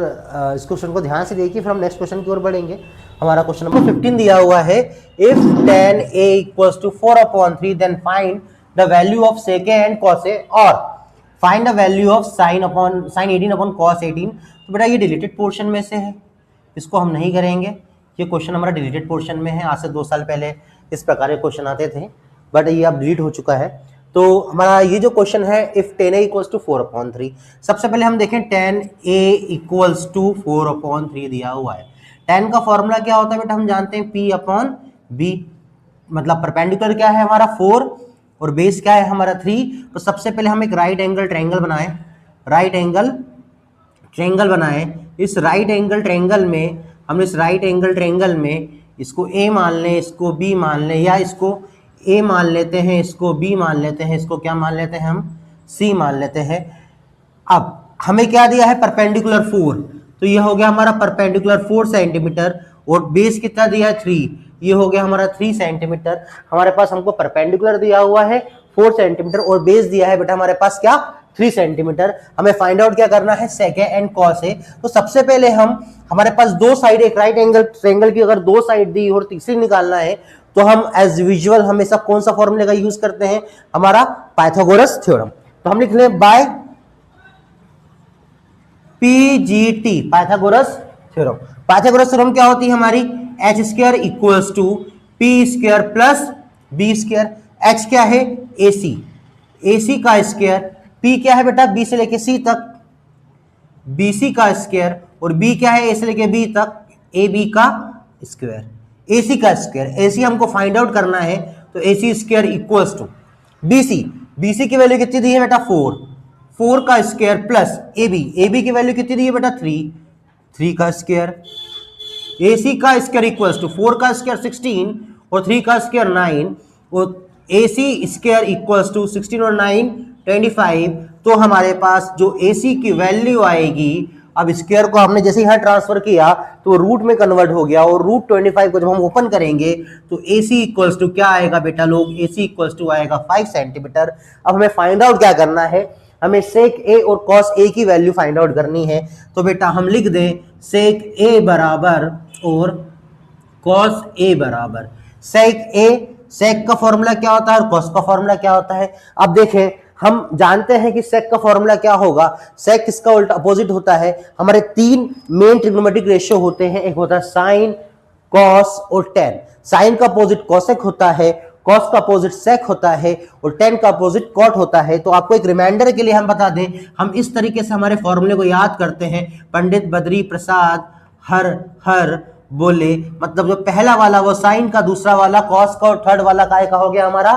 इस क्वेश्चन को ध्यान से देखिए, फिर हम नेक्स्ट क्वेश्चन की ओर बढ़ेंगे। हमारा क्वेश्चन नंबर 15 दिया हुआ है, if tan a equals to 4/3 then find the value of sec a and cos a, और find the value of sin 18 upon cos 18। तो बेटा ये डिलीटेड पोर्शन में से है, इसको हम नहीं करेंगे, ये क्वेश्चन हमारा डिलीटेड पोर्शन में है। आज से 2 साल पहले इस प्रकार के क्वेश्चन आते थे, बट ये अब डिलीट हो चुका है। तो हमारा ये जो क्वेश्चन है, if tan a equals to 4/3, सबसे पहले हम देखें tan a इक्वल्स टू 4/3 दिया हुआ है। tan का फॉर्मूला क्या होता है बेटा, हम जानते हैं p अपॉन b, मतलब परपेंडिकुलर क्या है हमारा 4 और बेस क्या है हमारा 3। तो सबसे पहले हम एक राइट एंगल ट्रायंगल बनाए, राइट एंगल ट्रायंगल बनाए। इस राइट एंगल ट्रायंगल में हम इस राइट एंगल ट्रायंगल में इसको a मान लें, इसको b मान लें, या इसको a मान लेते हैं, इसको b मान लेते हैं, इसको क्या मान लेते हैं हम, c मान लेते हैं। अब हमें क्या दिया है, परपेंडिकुलर 4, तो ये हो गया हमारा परपेंडिकुलर 4 सेंटीमीटर, और बेस कितना दिया है 3, ये हो गया हमारा 3 सेंटीमीटर। हमारे पास हमको परपेंडिकुलर दिया हुआ है 4 सेंटीमीटर और बेस दिया है बेटा हमारे पास क्या, 3 सेंटीमीटर। हमें फाइंड आउट क्या करना है, sec a and cos a। तो सबसे पहले हमारे पास दो साइड, एक राइट एंगल ट्रायंगल की अगर 2 साइड दी और तीसरी निकालना है, तो हम एज यूजुअल हमेशा कौन सा फॉर्मूले का यूज करते हैं, हमारा पाइथागोरस थ्योरम। तो हम लिख लें by PGT, Pythagoras theorem. Pythagoras theorem क्या होती है हमारी, h square equals to p स्क्वायर प्लस b स्क्वायर। h क्या है, AC, AC का स्क्वायर, p क्या है बेटा, b से लेके c तक, BC का स्क्वायर, और b क्या है, a से लेके b तक, AB का स्क्वायर, AC का स्क्वायर। AC हमको फाइंड आउट करना है, तो AC square equals to BC, BC की वैल्यू कितनी दी है बेटा 4, 4 का स्क्वायर प्लस AB, AB की वैल्यू कितनी दी है बेटा 3, 3 का स्क्वायर। AC का स्क्वायर इक्वल्स टू 4 का स्क्वायर 16 और 3 का स्क्वायर 9, और AC स्क्वायर इक्वल्स टू 16 और 9 25। तो हमारे पास जो AC की वैल्यू आएगी, अब स्क्वायर को हमने जैसे यहाँ ट्रांसफर किया तो रूट में कन्वर्ट हो गया, और रूट 25 को जब हम ओपन करेंगे तो AC इक्वल्स टू क्या आएगा बेटा लोग, AC इक्वल्स टू आएगा 5 सेंटीमीटर। अब हमें फाइंड आउट क्या करना है, हमें सेक ए और कॉस ए की वैल्यू फाइंड आउट करनी है। तो बेटा हम लिख दें सेक ए बराबर और कॉस ए बराबर, सेक ए, सेक का फॉर्मूला क्या होता है और कॉस का फॉर्मूला क्या होता है। अब देखें, हम जानते हैं कि सेक का फॉर्मूला क्या होगा, सेक किसका उल्टा अपोजिट होता है, हमारे 3 मेन ट्रिग्नोमेट्रिक रेशियो होते हैं, एक होता है साइन, कॉस और टेन। साइन का अपोजिट कॉसेक होता है, कॉस का अपोजिट सेक होता है, और टेन का अपोजिट कॉट होता है। तो आपको एक रिमाइंडर के लिए हम बता दें, हम इस तरीके से हमारे फॉर्मूले को याद करते हैं, पंडित बद्री प्रसाद हर हर बोले, मतलब जो पहला वाला वो साइन का, दूसरा वाला कॉस का, और थर्ड वाला काय का हो गया हमारा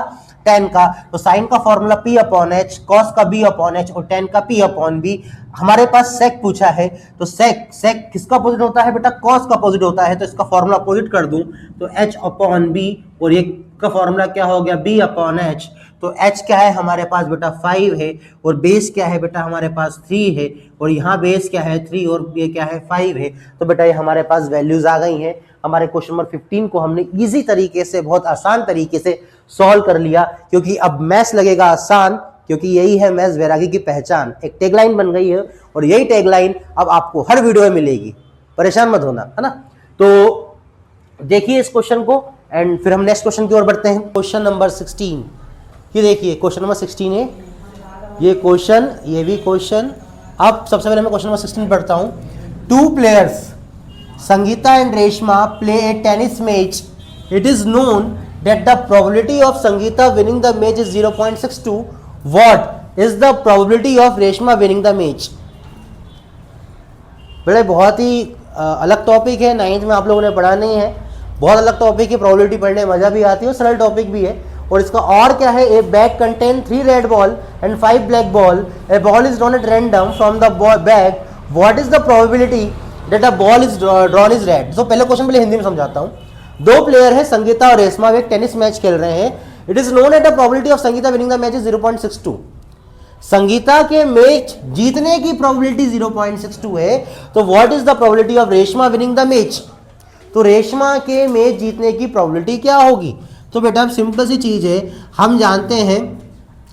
tan का, तो sin का formula p upon h, cos का b अपॉन h और tan का p अपॉन b। हमारे पास sec पूछा है, तो sec किसका अपोजिट होता है बेटा, cos का अपोजिट होता है, तो इसका फॉर्मूला अपोजिट कर दूं तो h अपॉन b, और ये का फॉर्मूला क्या हो गया, b अपॉन h। तो h क्या है हमारे पास बेटा 5 है, और बेस क्या है बेटा हमारे पास 3 है, और यहाँ बेस क्या है 3 और ये क्या है 5 है। तो बेटा ये हमारे पास वैल्यूज आ गई हैं। हमारे क्वेश्चन नंबर 15 को हमने इजी तरीके से, बहुत आसान तरीके से सॉल्व कर लिया, क्योंकि अब मैथ्स लगेगा आसान, क्योंकि यही है मैथ्स वैरागी की पहचान। एक टैगलाइन बन गई है, और यही टैगलाइन अब आपको हर वीडियो में मिलेगी, परेशान मत होना, है ना। तो देखिए इस क्वेश्चन को, एंड फिर हम नेक्स्ट क्वेश्चन की ओर बढ़ते हैं। क्वेश्चन नंबर 16, ये देखिए क्वेश्चन नंबर 16 है ये क्वेश्चन, ये भी क्वेश्चन। अब सबसे पहले मैं क्वेश्चन नंबर 16 पढ़ता हूं। 2 players Sangeeta and Reshma play a tennis match. It is known that the probability of Sangeeta winning the match is 0.62. What is the probability of Reshma winning the match? बड़े बहुत ही अलग topic है, 9th में आप लोगों ने पढ़ा नहीं है। बहुत अलग टॉपिक है, प्रोबेबिलिटी पढ़ने में मजा भी आती है और सरल टॉपिक भी है। और इसका और क्या है, ए bag contain 3 red ball and 5 black ball, A ball is drawn at random from the bag, what is the probability that a ball is drawn is red. तो पहले क्वेश्चन पहले हिंदी में समझाता हूं। 2 प्लेयर है संगीता और रेशमा, वे एक टेनिस मैच खेल रहे हैं। It is known at the probability of Sangeeta winning the match is 0.62। Sangeeta के मैच जीतने की प्रोबेबिलिटी 0.62 है, तो what is the probability of Reshma winning the match. तो रेशमा के मैच जीतने की प्रोबेबिलिटी क्या होगी। तो बेटा सिंपल सी चीज है, हम जानते हैं,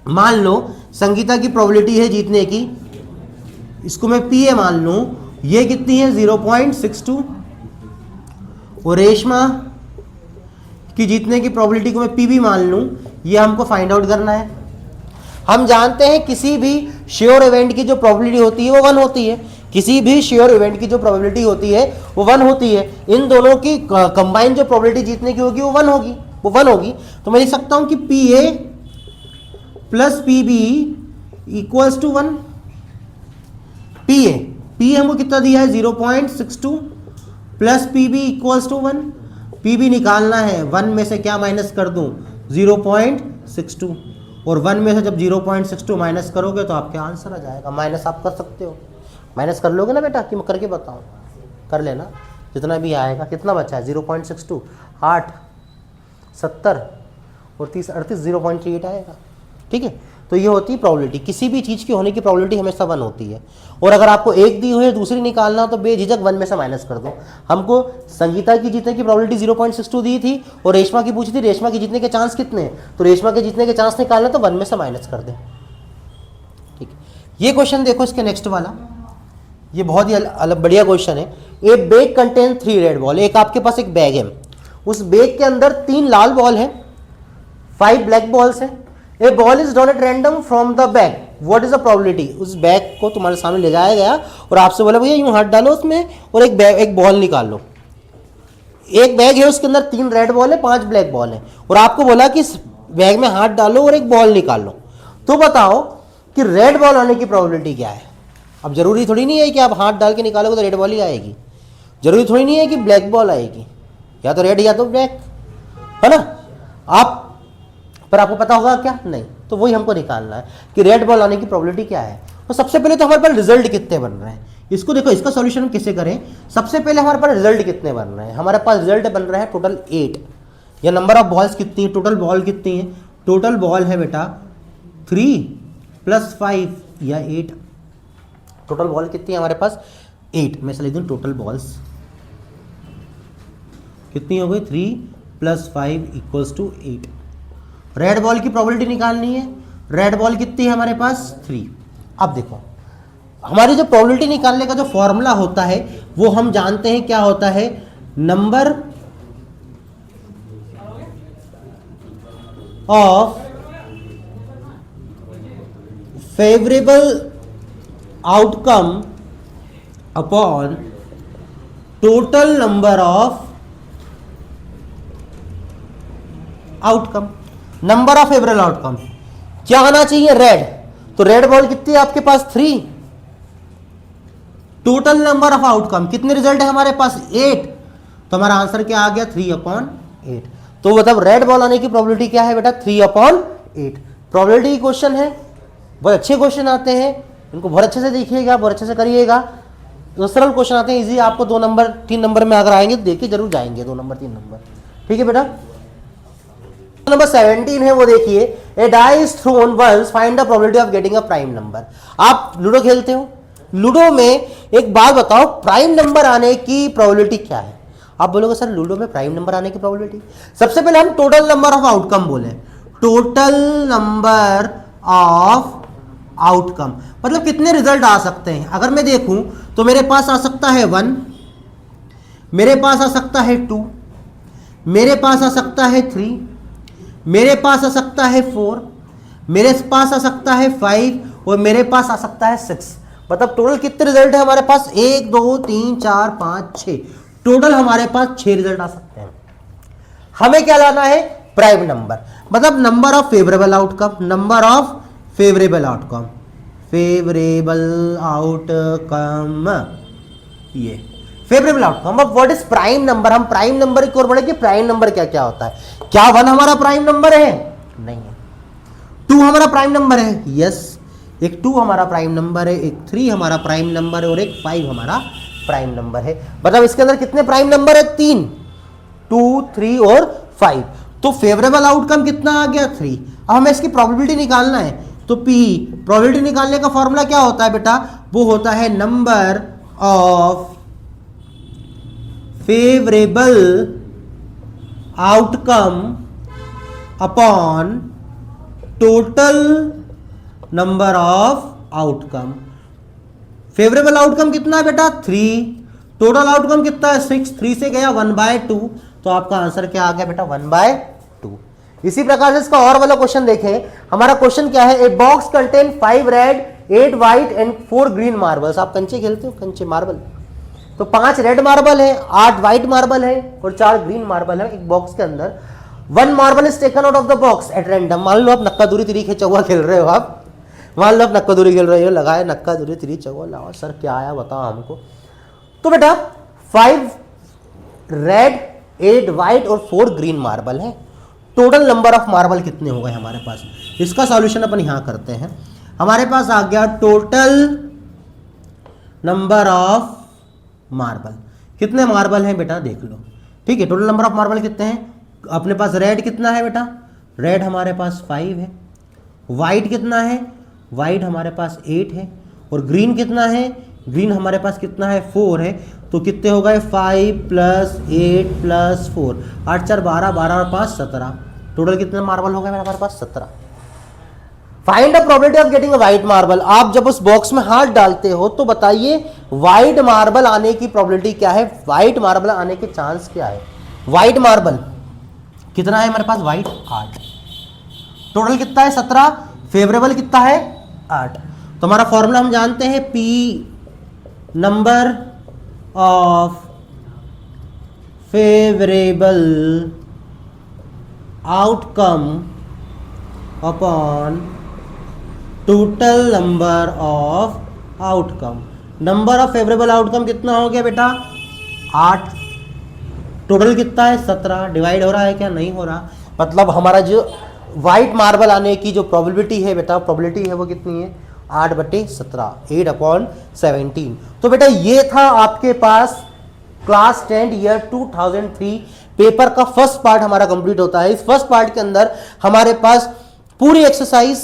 मान लो संगीता की प्रोबेबिलिटी है जीतने की, इसको मैं पी ए मान लूं, ये कितनी है 0.62, और रेशमा की जीतने की प्रोबेबिलिटी को मैं पी बी मान लूं, ये हमको फाइंड आउट करना है। हम जानते हैं किसी भी श्योर इवेंट की जो प्रोबेबिलिटी होती है वो 1 होती है, किसी भी श्योर इवेंट की जो प्रोबेबिलिटी होती है वो 1 होती है। इन दोनों की कंबाइन जो प्रोबेबिलिटी जीतने की होगी वो 1 होगी, वो 1 होगी। तो मैं लिख सकता हूं कि P A plus P B equals to 1। P A हमको कितना दिया है 0.62 plus P B equals to 1। P B निकालना है, 1 में से क्या माइनस कर दूं 0.62, और 1 में से जब 0.62 माइनस करोगे तो आपके आंसर आ जाएगा। माइनस आप कर सकते हो, माइनस कर लोगे ना बेटा, कि मैं करके बताऊं, कर लेना, जितना भी आएगा। कितना बचा है 0.62, 8 70 और 30 38, 0.38 आएगा। ठीक है, तो ये होती है प्रोबेबिलिटी, किसी भी चीज़ की होने की प्रोबेबिलिटी हमेशा 1 होती है। और अगर आपको एक दी हुई है दूसरी निकालना, तो बेझिझक 1 में से माइनस कर दो। हमको संगीता की जीतने की प्रोबेबिलिटी 0.62 दी थी, और रेशमा की पूछी थी रेशमा की जीतने के चांस कितने हैं, तो रेशमा के जीतने के चांस निकालना तो 1 में से माइनस कर दे। ठीक है, ये क्वेश्चन देखो, इसके नेक्स्ट वाला, ये बहुत ही बढ़िया क्वेश्चन है। ए बैग कंटेन 3 रेड बॉल, एक आपके पास एक बैग है, उस बैग के अंदर 3 लाल बॉल है, 5 ब्लैक बॉल्स है। A ball is drawn at random from the bag, what is the probability. उस बैग को तुम्हारे सामने ले जाया गया और आपसे बोला भैया यूं हाथ डालो उसमें और एक बॉल निकाल लो। एक बैग है, उसके अंदर 3 रेड बॉल है, 5 ब्लैक बॉल है, और आपको बोला कि इस बैग में हाथ डालो और एक बॉल निकाल लो। तो बताओ कि रेड बॉल आने की प्रोबेबिलिटी क्या है। अब जरूरी थोड़ी नहीं है कि आप हाथ डाल के निकालोगे तो रेड बॉल ही आएगी, जरूरी थोड़ी नहीं है कि ब्लैक बॉल आएगी, या तो रेड या तो ब्लैक, है ना। आप पर आपको पता होगा क्या, नहीं, तो वही हमको निकालना है कि रेड बॉल आने की प्रोबेबिलिटी क्या है। तो सबसे पहले तो हमारे पास रिजल्ट कितने बन रहे हैं, इसको देखो, इसका सॉल्यूशन हम कैसे करें। सबसे पहले हमारे पास रिजल्ट कितने बन रहे हैं, हमारे पास रिजल्ट बन रहा है टोटल 8, या नंबर ऑफ बॉल्स कितनी है, टोटल बॉल कितनी है, टोटल बॉल है बेटा 3 + 5 या 8। टोटल बॉल कितनी है हमारे पास 8, मैं से लिख दूं टोटल बॉल्स कितनी हो गई 3 + 5 = 8। रेड बॉल की प्रोबेबिलिटी निकालनी है, रेड बॉल कितनी है हमारे पास 3। अब देखो हमारी जो प्रोबेबिलिटी निकालने का जो फॉर्मूला होता है वो हम जानते हैं क्या होता है, number of favourable outcome upon total number of outcome. Number of favourable outcome क्या आना चाहिए, रेड, तो रेड बॉल कितनी है आपके पास 3, टोटल नंबर ऑफ आउटकम कितने रिजल्ट है हमारे पास 8, तो हमारा आंसर क्या आ गया 3/8। तो मतलब रेड बॉल आने की प्रोबेबिलिटी क्या है बेटा 3/8 8। प्रोबेबिलिटी क्वेश्चन है, बहुत अच्छे क्वेश्चन आते हैं, इनको बहुत अच्छे से देखिएगा, बहुत अच्छे से करिएगा। तो सरल क्वेश्चन आते हैं, इजी, आपको 2 नंबर 3 नंबर में अगर आएंगे तो देखिए जरूर जाएंगे 2 नंबर 3 नंबर। ठीक है बेटा। नंबर 17 है वो देखिए, a die is thrown once, find the probability of getting a prime number. आप लूडो खेलते हो, लूडो में एक बात बताओ, प्राइम नंबर आने की प्रोबेबिलिटी क्या है? आप बोलोगे सर लूडो में प्राइम नंबर आने की प्रोबेबिलिटी, सबसे पहले हम टोटल नंबर ऑफ आउटकम बोले। टोटल नंबर ऑफ आउटकम मतलब कितने रिजल्ट आ सकते हैं। अगर मैं देखूं तो मेरे पास आ सकता है 1, मेरे पास आ सकता है 2, मेरे पास आ सकता है 3, मेरे पास आ सकता है 4, मेरे पास आ सकता है 5 और मेरे पास आ सकता है 6। मतलब टोटल कितने रिजल्ट है हमारे पास? 1 2 3 4 5 6, टोटल हमारे पास 6 रिजल्ट आ सकते हैं। हमें क्या लाना है? प्राइम नंबर, मतलब number of favourable outcome, number of favourable outcome, favourable outcome, ये फेवरेबल आउटकम। अब व्हाट इज प्राइम नंबर? हम प्राइम नंबर की ओर बढ़े कि प्राइम नंबर क्या क्या होता है। क्या 1 हमारा प्राइम नंबर है? नहीं है। 2 हमारा प्राइम नंबर है? यस। एक 2 हमारा प्राइम नंबर है, एक 3 हमारा प्राइम नंबर है और एक 5 हमारा प्राइम नंबर है। मतलब इसके अंदर कितने प्राइम नंबर है? 3, 2, 3 और 5। तो फेवरेबल आउटकम कितना आ गया? 3। अब हमें इसकी प्रोबेबिलिटी निकालना है, तो P, प्रोबेबिलिटी निकालने का फॉर्मूला क्या होता है बेटा? वो होता है number of favourable outcome upon total number of outcome. Favourable outcome कितना है बेटा? 3। टोटल आउटकम कितना है? 6। 3 से गया 1/2, तो आपका आंसर क्या आ गया बेटा? 1/2। इसी प्रकार से इसका और वाला क्वेश्चन देखें। हमारा क्वेश्चन क्या है? A box contain 5 red 8 white and 4 green marbles. आप कंचे खेलते हो? कंचे मार्बल, तो 5 रेड मार्बल है, 8 व्हाइट मार्बल है और 4 ग्रीन मार्बल है एक बॉक्स के अंदर। 1 marble is taken out of the box at random. मान लो आप नक्का दूरी तिरी चौवा खेल रहे हो, आप मान लो आप नक्का दूरी खेल रहे हो, लगाए नक्का दूरी तिरी चौवा, लाओ सर क्या आया बताओ हमको। तो बेटा 5 रेड 8 व्हाइट और 4 ग्रीन मार्बल है। टोटल नंबर ऑफ मार्बल कितने हो गए हमारे पास? इसका सॉल्यूशन अपन यहां करते हैं। हमारे पास आ गया टोटल नंबर ऑफ मार्बल। कितने मार्बल हैं बेटा? देख लो। ठीक है, टोटल नंबर ऑफ मार्बल कितने हैं अपने पास? रेड कितना है बेटा? रेड हमारे पास 5 है। वाइट कितना है? वाइट हमारे पास 8 है। और ग्रीन कितना है? ग्रीन हमारे पास कितना है? 4 है। तो कितने हो गए? 5 + 8 + 4, 8 4 12, 12 और 5 17। टोटल कितने मार्बल हो गए हमारे पास? 17। Find the probability of getting a white marble. आप जब उस बॉक्स में हाथ डालते हो तो बताइए व्हाइट मार्बल आने की प्रोबेबिलिटी क्या है? व्हाइट मार्बल आने के चांस क्या है? व्हाइट मार्बल कितना है हमारे पास? व्हाइट 8। टोटल कितना है? 17। फेवरेबल कितना है? 8। तो हमारा फॉर्मूला हम जानते हैं, P number of favourable outcome upon total number of outcome. Number of favourable outcome कितना हो गया बेटा? 8। टोटल कितना है? 17। डिवाइड हो रहा है क्या? नहीं हो रहा। मतलब हमारा जो व्हाइट मार्बल आने की जो प्रोबेबिलिटी है बेटा, प्रोबेबिलिटी है वो कितनी है? 8/17, 8/17। तो बेटा ये था आपके पास क्लास 10 ईयर 2003 पेपर का फर्स्ट पार्ट हमारा कंप्लीट होता है। इस फर्स्ट पार्ट के अंदर हमारे पास पूरी एक्सरसाइज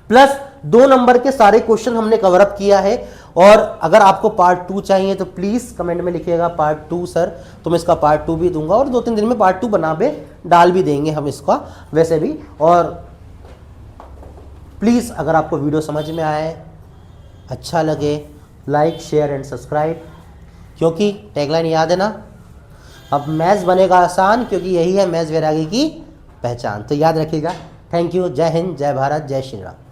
प्लस 2 नंबर के सारे क्वेश्चन हमने कवर अप किया है। और अगर आपको पार्ट 2 चाहिए तो प्लीज कमेंट में लिखिएगा पार्ट 2 सर, तो मैं इसका पार्ट 2 भी दूंगा और 2-3 दिन में पार्ट 2 बना के डाल भी देंगे हम इसका वैसे भी। और प्लीज अगर आपको वीडियो समझ में आए, अच्छा लगे, लाइक शेयर एंड सब्सक्राइब, क्योंकि टैगलाइन याद है ना, अब मैथ्स बनेगा आसान, क्योंकि यही है मैथ्स वैरागी की पहचान। तो याद रखिएगा। Thank you. जय हिंद, जय भारत, जय श्री राम।